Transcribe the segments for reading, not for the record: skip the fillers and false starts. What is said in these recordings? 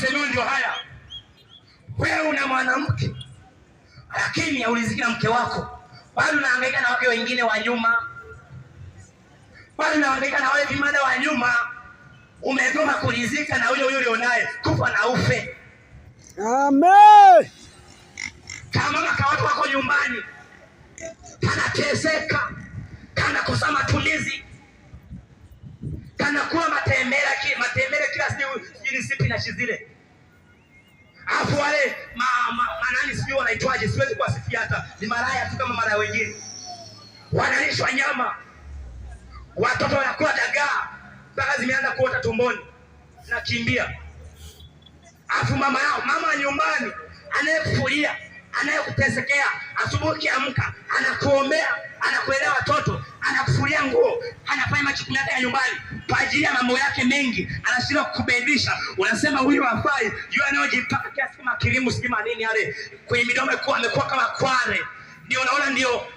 masemeo ndio haya. Wewe una mwanamke lakini hauliziki na mke wako, bado unahangaika na wake wengine wa nyuma, bado unahangaika na wale vimada wa nyuma. Umegoma kulizika na huyo ulionaye, kufa na ufe. Amen. Kama watu wako nyumbani kanateseka, kana kosa matumizi, kana kuwa matembele kila siku na shizile. Afu wale manani sio wanaitwaje, siwezi kuwasifia, hata ni maraya tu kama maraya wengine. Wanalishwa nyama, watoto wanakula dagaa mpaka zimeanza kuota tumboni, nakimbia. Afu mama nyumbani anayekufulia, anayekutesekea, asubuhi kiamka anakuombea, anakuelea watoto, anakufulia nguo, anafanya majukumu yake ya nyumbani kwa ajili ya mambo yake mengi, anashindwa kukubadilisha. Unasema huyu hafai, yule anayojipaka kiasi kama kilimu sima nini yale kwenye midomo amekuwa kama kware. Ndio unaona ndio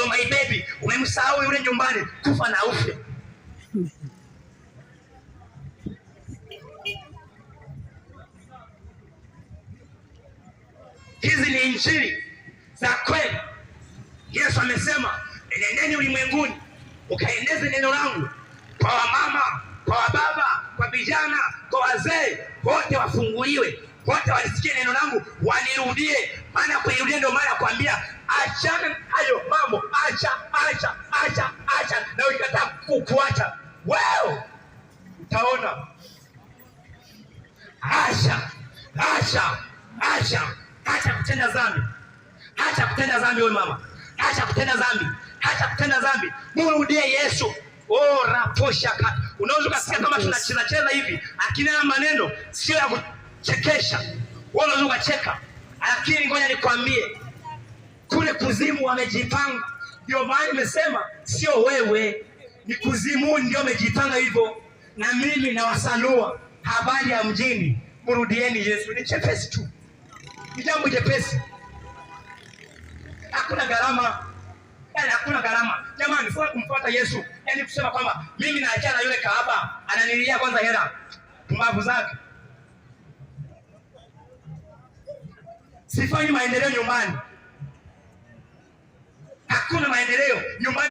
my baby, umemsahau yule nyumbani, kufa na ufe. Hizi ni injili za kweli. Yesu amesema, enendeni ulimwenguni ukaendeze neno langu kwa wamama, kwa wababa, kwa vijana, kwa wazee, wote wafunguliwe, wote walisikie neno langu, wanirudie. Maana kuirudia ndio maana kuambia achana hayo mambo, acha na ukikataa kukuacha wewe utaona. Acha kutenda dhambi. Acha kutenda dhambi wewe mama. Acha kutenda dhambi. Mrudie Yesu. Raposha kata. Unaweza kusikia kama tunacheza hivi, lakini haya maneno sio ya kuchekesha. Wewe unaweza kucheka, lakini ngoja nikwambie, kule kuzimu wamejipanga. Ndio maana nimesema sio wewe, ni kuzimu ndio wamejipanga hivyo. Na mimi nawasanua habari ya mjini, mrudieni Yesu. Ni chepesi tu. Ni jambo jepesi. Hakuna gharama. Hakuna gharama. Jamani, sio kumfuata Yesu. Yaani kusema kwamba mimi naachana yule kahaba, ananilia kwanza hela. Mbavu zake. Sifanyi maendeleo nyumbani. Hakuna maendeleo nyumbani.